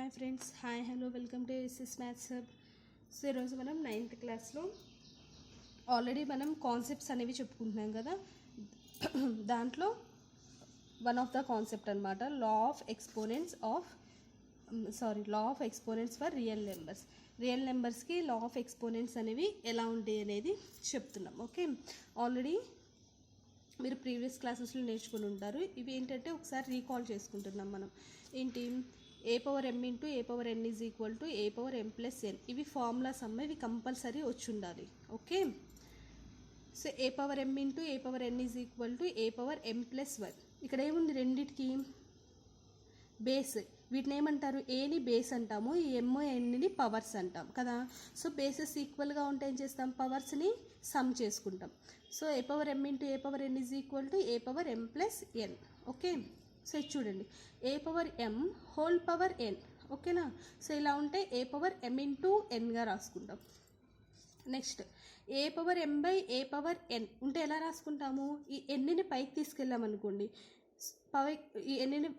Hi friends, hi hello, welcome to SS maths hub. So ఈరోజు మనం 9th క్లాస్లో already మనం కాన్సెప్ట్స్ అనేవి చెప్పుకుంటున్నాం కదా. దాంట్లో వన్ ఆఫ్ ద కాన్సెప్ట్ అనమాట law of exponents for real నెంబర్స్కి లా ఆఫ్ ఎక్స్పోనెంట్స్ అనేవి ఎలా ఉంటాయి అనేది చెప్తున్నాం. ఓకే, ఆల్రెడీ మీరు ప్రీవియస్ క్లాసెస్లో నేర్చుకుని ఉంటారు. ఇవి ఏంటంటే ఒకసారి రీకాల్ చేసుకుంటున్నాం మనం. ఏంటి, a power m into a power n is equal to a power m plus n. ఇవి ఫార్ములాస్ అమ్మ, ఇవి కంపల్సరీ వచ్చి ఉండాలి. Okay, so a power m into a power n is equal to a power m plus 1. ఇక్కడ ఏముంది, రెండిటికి base. వీటిని ఏమంటారు, ఏని బేస్ అంటాము, ఈ ఎమ్ ఎన్ని పవర్స్ అంటాం కదా. సో బేసెస్ ఈక్వల్గా ఉంటే ఏం చేస్తాం, పవర్స్ని సమ్ చేసుకుంటాం. So a power m into a power n is equal to a power m plus n. Okay, so ఇది చూడండి, a power m whole power n. ఓకేనా, సో ఇలా ఉంటే ఏ పవర్ ఎం ఇంటూ ఎన్గా రాసుకుంటాం. Next a power m by a power n ఉంటే ఎలా రాసుకుంటాము, ఈ ఎన్నిని పైకి తీసుకెళ్ళామనుకోండి, ఈ ఎన్నిని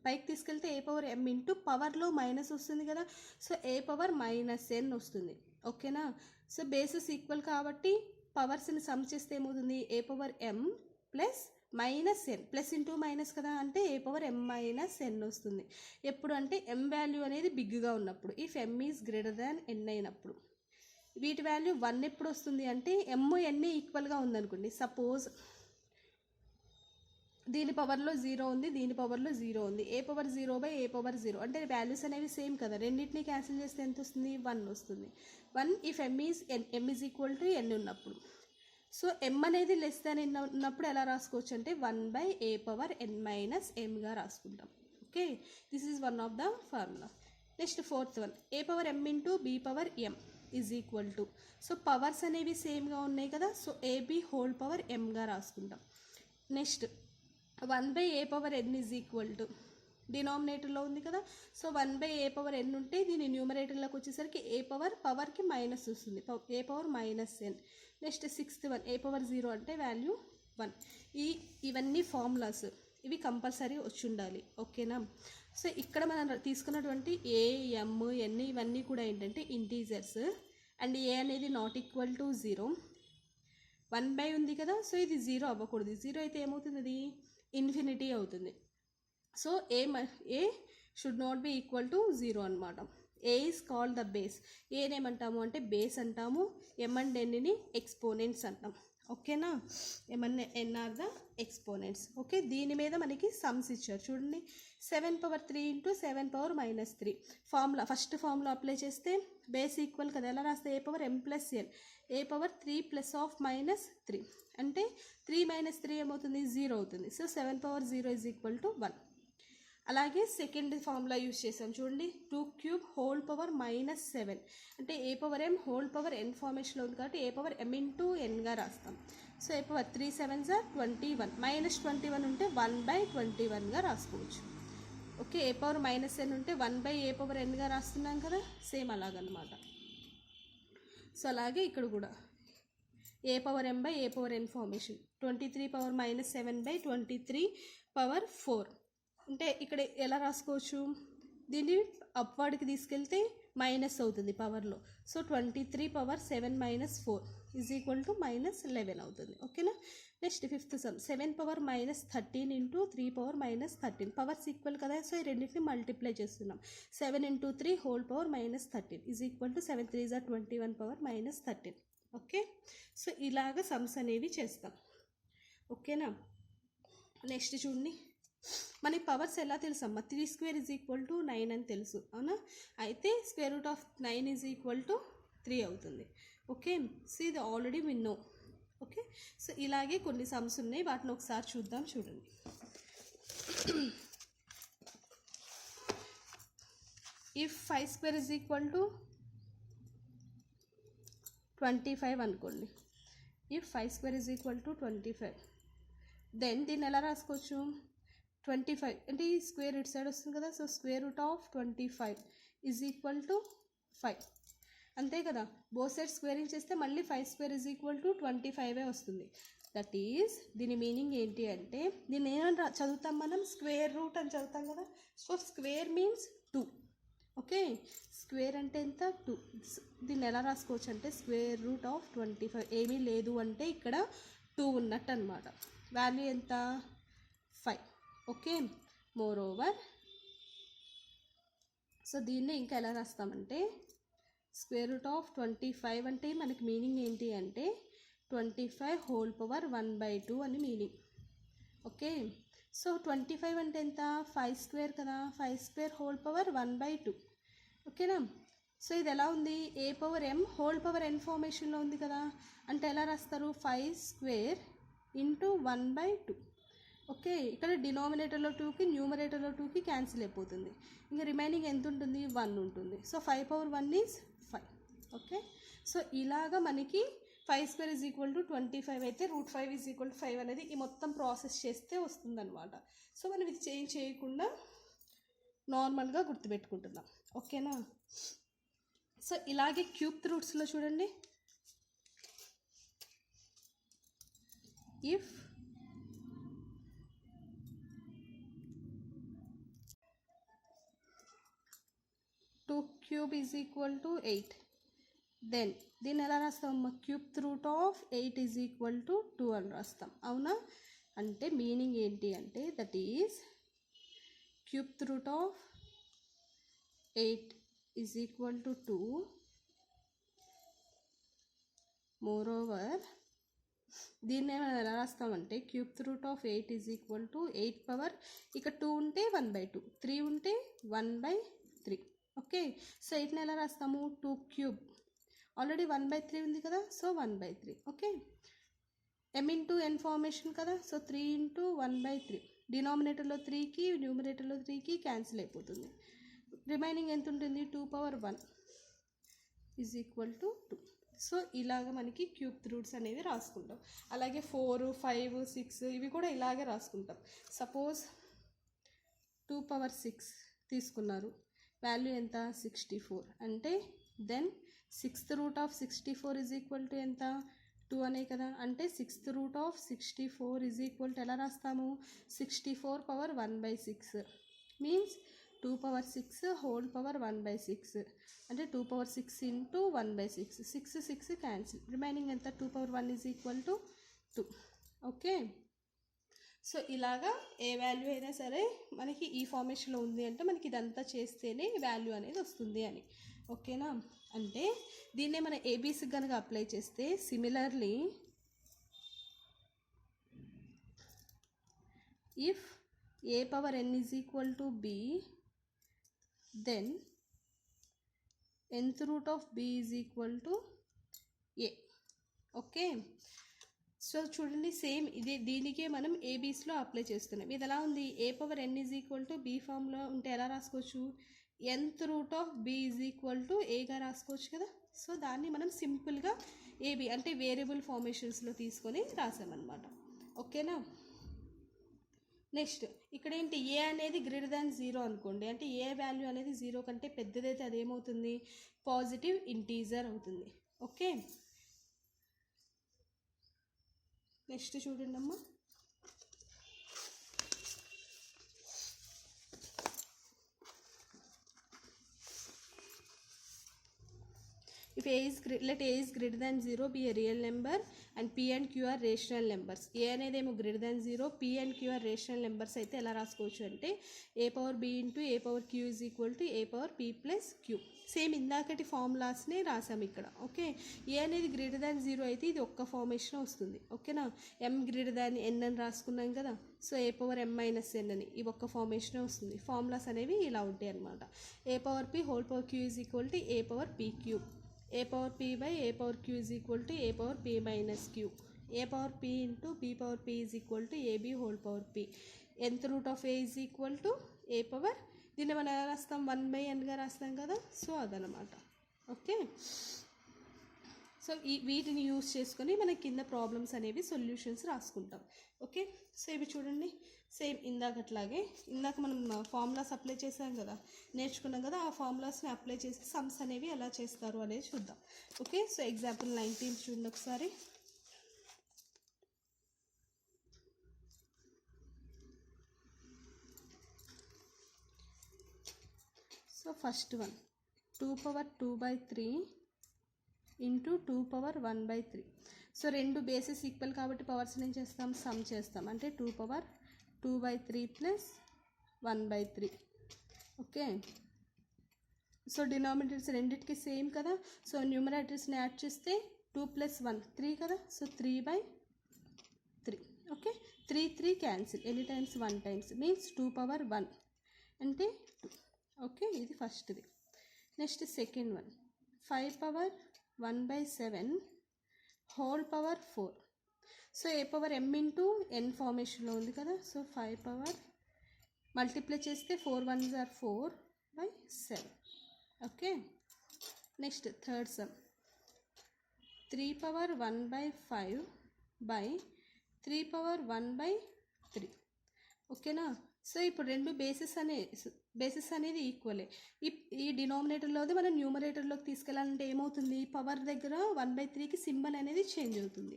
పైకి తీసుకెళ్తే ఏ పవర్ ఎం ఇంటూ పవర్లో మైనస్ వస్తుంది కదా. సో ఏ పవర్ మైనస్ ఎన్ వస్తుంది. ఓకేనా, సో బేసెస్ ఈక్వల్ కాబట్టి పవర్స్ని సమ్ చేస్తే ఏమవుతుంది, ఏ పవర్ ఎం ప్లస్ మైనస్ ఎన్, ప్లస్ ఇంటూ మైనస్ కదా, అంటే ఏ పవర్ ఎం మైనస్ ఎన్ వస్తుంది. ఎప్పుడు అంటే ఎం వాల్యూ అనేది బిగ్గా ఉన్నప్పుడు, if m is greater than n అయినప్పుడు. వీటి వాల్యూ 1 ఎప్పుడు వస్తుంది అంటే ఎమ్ ఎన్ ఈక్వల్గా ఉందనుకోండి. సపోజ్ దీని పవర్లో 0 ఉంది, దీని పవర్లో 0 ఉంది. A power 0 by a power 0 అంటే వాల్యూస్ అనేవి సేమ్ కదా, రెండింటిని క్యాన్సిల్ చేస్తే ఎంత వస్తుంది, 1 వస్తుంది. 1 if m is is equal to n ఉన్నప్పుడు. సో ఎమ్ అనేది లెస్ దాన్ ఎన్ ఉన్నప్పుడు ఎలా రాసుకోవచ్చు అంటే 1 by a power n minus ఎంగా రాసుకుంటాం. Okay, this is one of the formula. Next fourth one, a power m into b power m is equal to. So powers అనేవి సేమ్గా ఉన్నాయి కదా, సో ఏబీ హోల్ పవర్ ఎంగా రాసుకుంటాం. Next 1 by a power n is equal to, డినామినేటర్లో ఉంది కదా, so 1 by a power n ఉంటే దీని న్యూమరేటర్లోకి వచ్చేసరికి ఏ పవర్కి మైనస్ వస్తుంది, ఏ power minus N. Next sixth one, a power 0 అంటే వాల్యూ 1. ఇవన్నీ ఫార్ములాస్, ఇవి కంపల్సరీ వచ్చి ఉండాలి. ఓకేనా, సో ఇక్కడ మనం తీసుకున్నటువంటి ఏ ఎమ్ ఎన్ ఇవన్నీ కూడా ఏంటంటే ఇంటీజర్స్, అండ్ ఏ అనేది నాట్ ఈక్వల్ టు 0. 1 బై ఉంది కదా, సో ఇది 0 అవ్వకూడదు. 0 అయితే ఏమవుతుంది, అది ఇన్ఫినిటీ అవుతుంది. So a should not be equal to 0 అనమాట. A is called the base. ఏనేమంటాము అంటే బేస్ అంటాము, ఎమ్ అండ్ ఎన్ని ఎక్స్పోనెంట్స్ అంటాం. ఓకేనా, m and n are the exponents. Okay, దీని మీద మనకి సమ్స్ ఇచ్చారు చూడండి. 7 power 3 into 7 power minus 3 formula, first formula apply చేస్తే బేస్ ఈక్వల్ కదా, ఎలా రాస్తే a power m plus n, a power 3 plus of minus 3 అంటే 3 మైనస్ 3 ఏమవుతుంది, 0 అవుతుంది. So 7 power 0 is equal to 1. అలాగే సెకండ్ ఫార్ములా యూజ్ చేసాం చూడండి, 2 క్యూబ్ హోల్ పవర్ మైనస్ 7 అంటే ఏ పవర్ ఎం హోల్ పవర్ ఎన్ ఫార్మేషన్లో ఉంది కాబట్టి ఏ పవర్ ఎం ఇంటూ ఎన్గా రాస్తాం. So a power 3 7s are 21, minus 21 ఉంటే 1 బై 21గా రాసుకోవచ్చు. ఓకే, ఏ పవర్ మైనస్ ఎన్ ఉంటే 1 బై ఏ పవర్ ఎన్గా రాస్తున్నాం కదా, సేమ్ అలాగనమాట. సో అలాగే ఇక్కడ కూడా a power m by a power n formation, 23 power minus 7 by 23 power 4 అంటే ఇక్కడ ఎలా రాసుకోవచ్చు, దీన్ని అప్వర్డ్కి తీసుకెళ్తే మైనస్ అవుతుంది పవర్లో. So 23 power 7 minus 4 is equal to minus 11 అవుతుంది. ఓకేనా, next fifth sum, 7 power minus 13 into 3 power minus 13 powers equal కదా, సో ఈ రెండింటిని మల్టిప్లై చేస్తున్నాం. 7 into 3 whole power minus 13 is equal to 7 3s are 21 power minus 13. Okay, so ఇలాగ sums అనేవి చేస్తాం. ఓకేనా, నెక్స్ట్ చూడండి, మనకి పవర్స్ ఎలా తెలుసమ్మా, 3 స్క్వేర్ ఈజ్ ఈక్వల్ టు 9 అని తెలుసు, అవునా. అయితే square root of 9 is equal to 3 అవుతుంది. ఓకే, సో ఇది already we know. Okay, so ఇలాగే కొన్ని సమ్స్ ఉన్నాయి, వాటిని ఒకసారి చూద్దాం. చూడండి, if 5 square is equal to 25 అనుకోండి, if 5 square is equal to 25, then దీన్ని ఎలా రాసుకోవచ్చు, 25 అంటే ఈ స్క్వేర్ ఇటు సైడ్ వస్తుంది కదా, so square root of 25 is equal to 5 అంతే కదా. బోత్ సైడ్ స్క్వేరింగ్ చేస్తే మళ్ళీ 5 స్క్వేర్ ఈజ్ ఈక్వల్ టు 25 వస్తుంది. దట్ ఈజ్ దీని మీనింగ్ ఏంటి అంటే, దీన్ని ఏమని చదువుతాం మనం, స్క్వేర్ రూట్ అని చదువుతాం కదా. So square means 2. Okay, square అంటే ఎంత 2. దీన్ని ఎలా రాసుకోవచ్చు అంటే స్క్వేర్ రూట్ ఆఫ్ 25. ఏమీ లేదు అంటే ఇక్కడ 2 ఉన్నట్టు అనమాట. వాల్యూ ఎంత 5. ఓకే, మోర్ ఓవర్ సో దీన్ని ఇంకా ఎలా రాస్తామంటే స్క్వేర్ రూట్ ఆఫ్ 25 అంటే మనకి మీనింగ్ ఏంటి అంటే 25 హోల్ పవర్ 1/2 అని మీనింగ్. ఓకే, సో 25 అంటే ఎంత 5 స్క్వేర్ కదా, 5 స్క్వేర్ హోల్ పవర్ 1/2. ఓకేనా, సో ఇది ఎలా ఉంది a power m whole power ఎన్ ఫార్మేషన్లో ఉంది కదా, అంటే ఎలా రాస్తారు 5 స్క్వేర్ ఇంటూ 1/2. ఓకే, ఇక్కడ డినామినేటర్లో 2కి న్యూమరేటర్లో 2కి క్యాన్సిల్ అయిపోతుంది. ఇంకా రిమైనింగ్ ఎంత ఉంటుంది 1 ఉంటుంది. So 5 power 1 is 5. Okay, so ఇలాగా మనకి 5 స్క్వేర్ ఈజ్ ఈక్వల్ టు 25 అయితే √5 ఈజ్ ఈక్వల్ టు 5 అనేది ఈ మొత్తం ప్రాసెస్ చేస్తే వస్తుందన్నమాట. సో మనం ఇది చేంజ్ చేయకుండా నార్మల్గా గుర్తుపెట్టుకుంటున్నాం. ఓకేనా, సో ఇలాగే క్యూబ్ రూట్స్లో చూడండి, if 2 cube is equal to 8, then దీన్ని ఎలా రాస్తాం cube root of 8 is equal to 2 అని రాస్తాం. అవునా, అంటే మీనింగ్ ఏంటి అంటే that is cube root of 8 is equal to 2. More over దీన్ని మనం ఎలా రాస్తామంటే cube root of 8 is equal to 8 power ఇక 2 ఉంటే 1/2, 3 ఉంటే 1/3. ఓకే, సో 8ని ఎలా రాస్తాము 2 క్యూబ్, ఆల్రెడీ 1/3 ఉంది కదా, సో 1/3. ఓకే, m ఇంటూ ఎన్ ఫార్మేషన్ కదా, సో 3 ఇంటూ 1/3. డినామినేటర్లో 3కి న్యూమరేటర్లో 3కి క్యాన్సిల్ అయిపోతుంది. రిమైనింగ్ ఎంత ఉంటుంది 2 power 1 is equal to 2. So ఇలాగ మనకి క్యూబ్ రూట్స్ అనేవి రాసుకుంటాం. అలాగే 4, 5, 6 ఇవి కూడా ఇలాగే రాసుకుంటాం. సపోజ్ 2 పవర్ 6 తీసుకున్నారు, వాల్యూ ఎంత 64 అంటే then 6th root of 64 is equal to ఎంత 2 అనే కదా, అంటే 6th root of 64 is equal to ఎలా రాస్తాము 64 power 1/6 means 2 power 6 whole power 1/6 అంటే 2 పవర్ 6 ఇంటూ 1/6. 6 6 క్యాన్సిల్, రిమైనింగ్ ఎంత 2 power 1 is equal to 2. Okay, so ఇలాగా ఏ వాల్యూ అయినా సరే మనకి ఈ ఫార్మేషన్లో ఉంది అంటే మనకి ఇదంతా చేస్తేనే వాల్యూ అనేది వస్తుంది అని. ఓకేనా, అంటే దీన్నే మన ఏబీసీ కనుక అప్లై చేస్తే similarly if a power n is equal to b then nth root of b is equal to a. Okay, so చూడండి సేమ్ ఇది దీనికే మనం ఏబీస్లో అప్లై చేస్తున్నాం. ఇది ఎలా ఉంది a power n is equal to b ఫామ్లో ఉంటే ఎలా రాసుకోవచ్చు nth root of b is equal to ఏగా రాసుకోవచ్చు కదా. సో దాన్ని మనం సింపుల్గా ఏబి అంటే వేరియబుల్ ఫార్మేషన్స్లో తీసుకొని రాసామన్నమాట. ఓకేనా, నెక్స్ట్ ఇక్కడ ఏంటి ఏ అనేది గ్రేటర్ దాన్ 0 అనుకోండి, అంటే ఏ వాల్యూ అనేది 0 కంటే పెద్దదైతే అదేమవుతుంది పాజిటివ్ ఇంటీజర్ అవుతుంది. ఓకే, నెక్స్ట్ చూడండి అమ్మా, if a is let a is greater than 0 be a real number and p and q are rational numbers. a అనేది ఏమో greater than 0, p and q are rational numbers అయితే ఎలా రాసుకోవచ్చు అంటే a power b into a power q is equal to a power p plus q. Same ఇందాకటి ఫార్ములాస్నే రాసాము ఇక్కడ. Okay, ఏ అనేది greater than 0 అయితే ఇది ఒక్క ఫార్మేషన్ వస్తుంది. ఓకేనా, m గ్రేటర్ దాన్ n అని రాసుకున్నాం కదా, so a power m minus n అని ఇవి ఒక్క ఫార్మేషన్ వస్తుంది. ఫార్ములాస్ అనేవి ఇలా ఉంటాయి అనమాట. A power p whole power q is equal to a power p cube, a power p by a power q is equal to a power p minus q, a power p into b power p is equal to ab whole power p. nth root of a is equal to a power దీన్ని మనం ఎలా రాస్తాం 1/n గా రాస్తాం కదా, so అదనమాట. Okay, so వీటిని use చేసుకొని మన కింద ప్రాబ్లమ్స్ అనేవి సొల్యూషన్స్ రాసుకుంటాం. ఓకే, సో ఇవి చూడండి సేమ్ ఇందాకట్లాగే ఇందాక మనం ఫార్ములాస్ అప్లై చేసాం కదా, నేర్చుకున్నాం కదా, ఆ ఫార్ములాస్ని అప్లై చేసి సమ్స్ అనేవి ఎలా చేస్తారు అనేది చూద్దాం. ఓకే, సో ఎగ్జాంపుల్ 19 చూడండి ఒకసారి. So first one 2 power 2/3 into 2 power 1/3. So రెండు బేసెస్ ఈక్వల్ కాబట్టి పవర్స్ ఏం చేస్తాం, సమ్ చేస్తాం. అంటే 2 power 2/3 plus 1/3. Okay, so denominators రెండింటికి సేమ్ కదా. సో న్యూమరేటర్స్ని యాడ్ చేస్తే 2 + 1 3 కదా. సో 3/3. Okay, 3 cancel. ఎన్ని టైమ్స్, 1 టైమ్స్, మీన్స్ 2 పవర్ 1 అంటే 2. ఓకే, ఇది ఫస్ట్ది. Next second one 5 power 1/7 whole power 4. So a power m into n ఫార్మేషన్లో ఉంది కదా. సో 5 పవర్ మల్టిప్లై చేస్తే 4 1s are 4/7. Okay, next third sum 3 power 1/5 by 3 power 1/3. ఓకేనా. So ఇప్పుడు రెండు బేసిస్ అనేది ఈక్వలే. ఈ డినామినేటర్లోది మనం న్యూమరేటర్లోకి తీసుకెళ్ళాలంటే ఏమవుతుంది, పవర్ దగ్గర 1/3కి సింబల్ అనేది చేంజ్ అవుతుంది.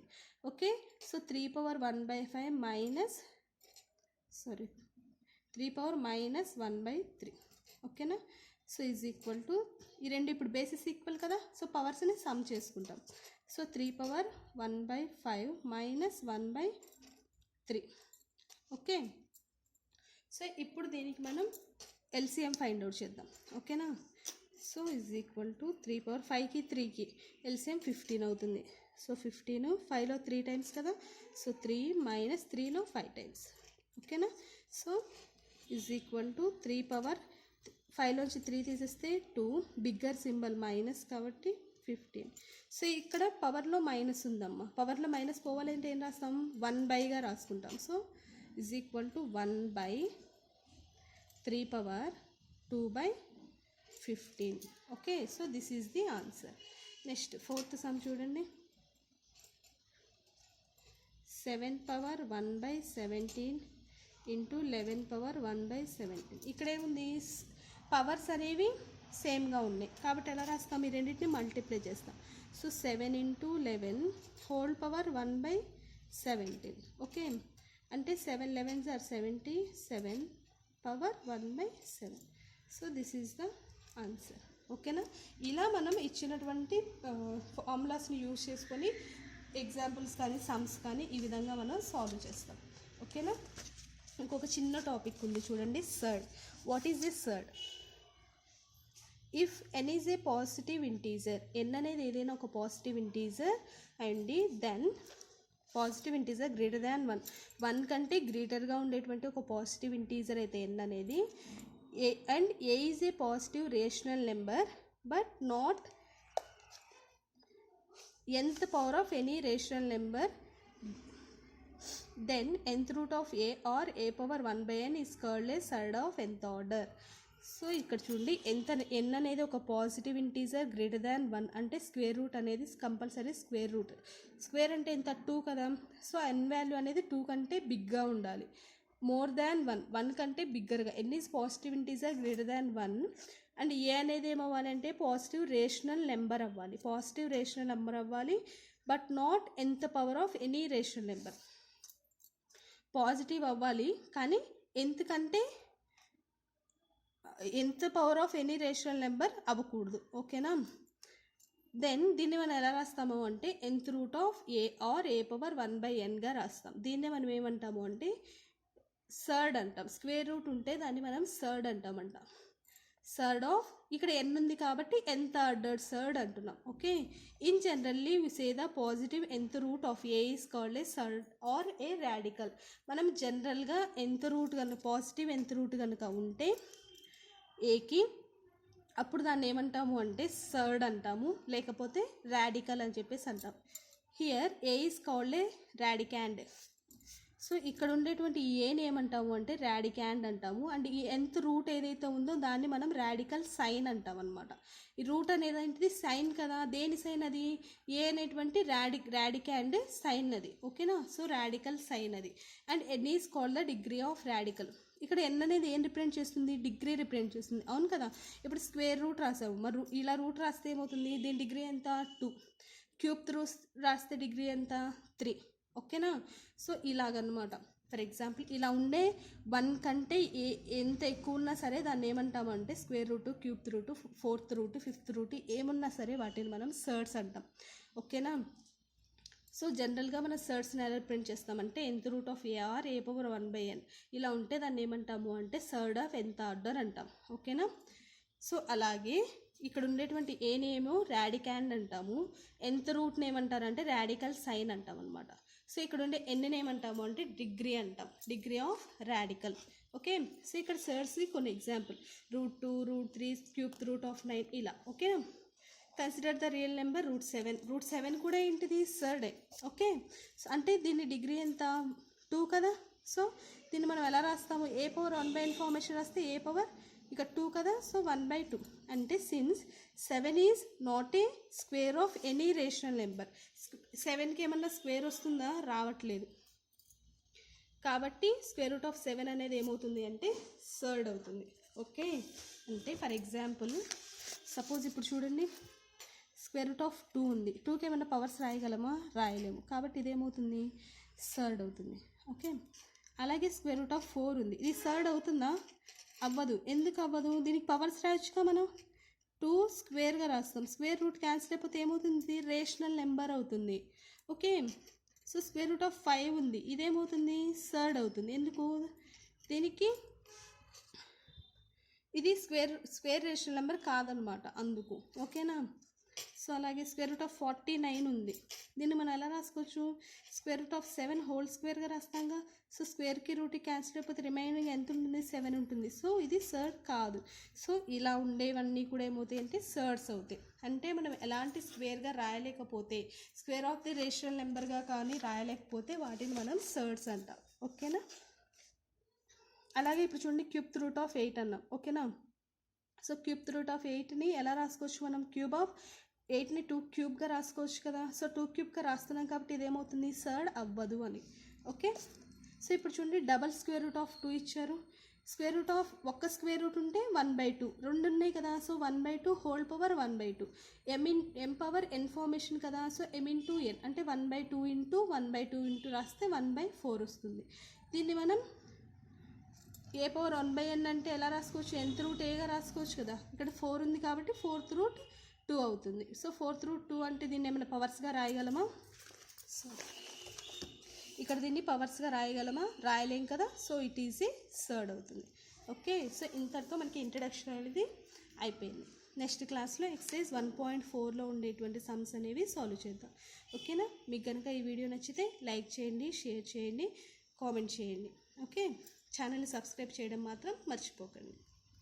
Okay, so 3 power 1/5 3 power -1/3. ఓకేనా. సో ఈజ్ ఈక్వల్ టు, ఈ రెండు ఇప్పుడు బేసిస్ ఈక్వల్ కదా. సో పవర్స్ని సమ్ చేసుకుంటాం. So 3 power 1/5 -1/3. ఓకే, సో ఇప్పుడు దీనికి మనం ఎల్సిఎం ఫైండ్ అవుట్ చేద్దాం. ఓకేనా. So is equal to 3 power 5కి 3కి ఎల్సిఎం 15 అవుతుంది. సో 15 5లో 3 టైమ్స్ కదా. So 3 - 3లో 5 times. ఓకేనా. So is equal to 3 power 5లోంచి 3 తీసేస్తే 2, బిగ్గర్ సింబల్ మైనస్ కాబట్టి 15. సో ఇక్కడ పవర్లో మైనస్ ఉందమ్మా. పవర్లో మైనస్ పోవాలంటే ఏం రాస్తాం, 1/గా రాసుకుంటాం. So is equal to 1/3 power 2/15. Okay, so this is the answer. Next fourth sum చూడండి. 7 పవర్ 1/17 ఇంటూ 11 పవర్ 1/17. ఇక్కడ ఏముంది, పవర్స్ అనేవి సేమ్గా ఉన్నాయి కాబట్టి ఎలా రాస్తాం, ఈ రెండింటిని మల్టిప్లై చేస్తాం. So 7 × 11 whole power 1/17. ఓకే, అంటే 7 11s are 77 power 1/7. So this is the answer. ఓకేనా. ఇలా మనం ఇచ్చినటువంటి ఫార్ములాస్ని యూజ్ చేసుకొని ఎగ్జాంపుల్స్ కానీ సమ్స్ కానీ ఈ విధంగా మనం సాల్వ్ చేస్తాం. ఓకేనా. ఇంకొక చిన్న టాపిక్ ఉంది చూడండి, surd. What is this surd? If n is a positive integer, n అనేది ఏదైనా ఒక positive integer and then positive integer greater than 1 కంటే గ్రేటర్గా ఉండేటువంటి ఒక పాజిటివ్ ఇంటీజర్ అయితే n అనేది, and a is a positive rational number but not nth power of any rational number, then nth root of a or a power 1/n is called as surd of nth order. So ఇక్కడ చూడండి, n అనేది ఒక positive integer greater than 1 అంటే square root అనేది compulsory square root. Square అంటే ఎంత, 2 కదా. So n value అనేది 2 కంటే బిగ్గా ఉండాలి. మోర్ దాన్ 1 కంటే బిగ్గర్గా. n is positive integer greater than 1 and a అనేది ఏమవ్వాలంటే పాజిటివ్ రేషనల్ నెంబర్ అవ్వాలి. పాజిటివ్ రేషనల్ నెంబర్ అవ్వాలి but not nth power of any rational number. Positive అవ్వాలి కానీ nth power of any rational number అవ్వకూడదు. ఓకేనా. దెన్ దీన్ని మనం ఎలా రాస్తాము అంటే nth root of a or a power 1/nగా రాస్తాం. దీన్నే మనం ఏమంటాము అంటే సర్డ్ అంటాం. స్క్వేర్ రూట్ ఉంటే దాన్ని మనం సర్డ్ అంటామంట. సర్డ్ ఆఫ్, ఇక్కడ n ఉంది కాబట్టి nth ఆర్డర్డ్ సర్డ్ అంటున్నాం. Okay, in generally we say the positive nth root of a is called a surd or a radical. మనం జనరల్గా nth రూట్ కనుక పాజిటివ్ nth రూట్ కనుక ఉంటే ఏకి, అప్పుడు దాన్ని ఏమంటాము అంటే సర్డ్ అంటాము, లేకపోతే రాడికల్ అని చెప్పేసి అంటాం. Here a is called a radicand. So ఇక్కడ ఉండేటువంటి ఏని ఏమంటాము అంటే రాడికాండ్ అంటాము. అండ్ ఈ nth రూట్ ఏదైతే ఉందో దాన్ని మనం రాడికల్ సైన్ అంటాం అనమాట. ఈ రూట్ అనేది ఏంటిది, సైన్ కదా. దేని సైన్ అది, ఏ అనేటువంటి రాడికాండ్ సైన్ అది. ఓకేనా. సో రాడికల్ సైన్ అది. And n is called the degree of radical. ఇక్కడ n అనేది ఏం రిప్రజెంట్ చేస్తుంది, డిగ్రీ రిప్రజెంట్ చేస్తుంది. అవును కదా. ఇప్పుడు స్క్వేర్ రూట్ రాసాము, మరి ఇలా రూట్ రాస్తే ఏమవుతుంది, దీని డిగ్రీ ఎంత 2. క్యూబ్ రూట్ రాస్తే డిగ్రీ ఎంత 3. ఓకేనా. సో ఇలాగనమాట. ఫర్ ఎగ్జాంపుల్ ఇలా ఉండే 1 కంటే ఎంత ఎక్కువ ఉన్నా సరే దాన్ని ఏమంటాము అంటే square root, cube root, fourth root, fifth root ఏమున్నా సరే వాటిని మనం సర్డ్స్ అంటాం. ఓకేనా. సో జనరల్గా మనం సర్డ్స్ని ఎలా ప్రింట్ చేస్తామంటే nth root of a or a power 1/n ఇలా ఉంటే దాన్ని ఏమంటాము అంటే సర్డ్ ఆఫ్ nth ఆర్డర్ అంటాం. ఓకేనా. సో అలాగే ఇక్కడ ఉండేటువంటి ఏనేమో రాడికాండ్ అంటాము, nth రూట్ని ఏమంటారంటే రాడికల్ సైన్ అంటాం అనమాట. సో ఇక్కడ ఉండే ఎన్ని ఏమంటాము అంటే డిగ్రీ అంటాం, degree of radical. Okay. So ఇక్కడ సర్డ్స్కి కొన్ని ఎగ్జాంపుల్ √2, √3, క్యూబ్ రూట్ ఆఫ్ 9 ఇలా. ఓకేనా. Consider the real number √7. √7 కూడా ఏంటిది సర్డే. ఓకే. అంటే దీని డిగ్రీ ఎంత 2 కదా. సో దీన్ని మనం ఎలా రాస్తాము, ఏ పవర్ 1/n ఫార్మేషన్ రాస్తే ఏ పవర్ ఇక 2 కదా. సో 1/2 అంటే since 7 is not a square of any rational number. 7కి ఏమన్నా స్క్వేర్ వస్తుందా, రావట్లేదు. కాబట్టి √7 అనేది ఏమవుతుంది అంటే సర్డ్ అవుతుంది. ఓకే. అంటే ఫర్ ఎగ్జాంపుల్ సపోజ్ ఇప్పుడు చూడండి √2 ఉంది, 2కి ఏమైనా పవర్స్ రాయగలమా, రాయలేము. కాబట్టి ఇదేమవుతుంది సర్డ్ అవుతుంది. ఓకే. అలాగే √4 ఉంది, ఇది సర్డ్ అవుతుందా, అవ్వదు. ఎందుకు అవ్వదు, దీనికి పవర్స్ రాయొచ్చుగా, మనం 2 స్క్వేర్గా రాస్తాం. స్క్వేర్ రూట్ క్యాన్సిల్ అయిపోతే ఏమవుతుంది రేషనల్ నెంబర్ అవుతుంది. ఓకే. సో √5 ఉంది, ఇదేమవుతుంది సర్డ్ అవుతుంది. ఎందుకు, దీనికి ఇది స్క్వేర్ రేషనల్ నెంబర్ కాదనమాట, అందుకు. ఓకేనా. సో అలాగే √49 ఉంది, దీన్ని మనం ఎలా రాసుకోవచ్చు, √7 హోల్ స్క్వేర్గా రాస్తాంగా. సో స్క్వేర్కి రూట్కి క్యాన్సిల్ అయిపోతే రిమైనింగ్ ఎంత ఉంటుంది, 7 ఉంటుంది. సో ఇది సర్డ్ కాదు. సో ఇలా ఉండేవన్నీ కూడా ఏమవుతాయి అంటే సర్డ్స్ అవుతాయి. అంటే మనం ఎలాంటి స్క్వేర్గా రాయలేకపోతే, స్క్వేర్ ఆఫ్ ది రేషనల్ నెంబర్గా కానీ రాయలేకపోతే వాటిని మనం సర్డ్స్ అంటాం. ఓకేనా. అలాగే ఇప్పుడు చూడండి క్యూబ్ రూట్ ఆఫ్ 8 అన్నాం. ఓకేనా. సో క్యూబ్ రూట్ ఆఫ్ 8ని ఎలా రాసుకోవచ్చు మనం, క్యూబ్ ఆఫ్ 8ని 2 క్యూబ్గా రాసుకోవచ్చు కదా. సో 2 క్యూబ్గా రాస్తున్నాం కాబట్టి ఇదేమవుతుంది సర్డ్ అవ్వదు అని. ఓకే. సో ఇప్పుడు చూడండి డబల్ √2 ఇచ్చారు. ఒక్క స్క్వేర్ రూట్ ఉంటే 1/2, 2 ఉన్నాయి కదా. So 1/2 whole power 1/2, m power n formation కదా. సో m ఇంటూ n అంటే 1/2 ఇంటూ 1/2 ఇంటూ రాస్తే 1/4 వస్తుంది. దీన్ని మనం ఏ పవర్ 1/n అంటే ఎలా రాసుకోవచ్చు, nth రూట్ ఏగా రాసుకోవచ్చు కదా. ఇక్కడ 4 ఉంది కాబట్టి √2 అవుతుంది. సో √2 అంటే దీన్ని ఏమైనా పవర్స్గా రాయగలమా, సో ఇక్కడ దీన్ని పవర్స్గా రాయగలమా, రాయలేం కదా. So it is a surd అవుతుంది. ఓకే. సో ఇంతటితో మనకి ఇంట్రడక్షన్ అనేది అయిపోయింది. నెక్స్ట్ క్లాస్లో ఎక్సర్సైజ్ 1.4లో ఉండేటువంటి సమ్స్ అనేవి సాల్వ్ చేద్దాం. ఓకేనా. మీకు కనుక ఈ వీడియో నచ్చితే లైక్ చేయండి, షేర్ చేయండి, కామెంట్ చేయండి. ఓకే. ఛానల్ని సబ్స్క్రైబ్ చేయడం మాత్రం మర్చిపోకండి.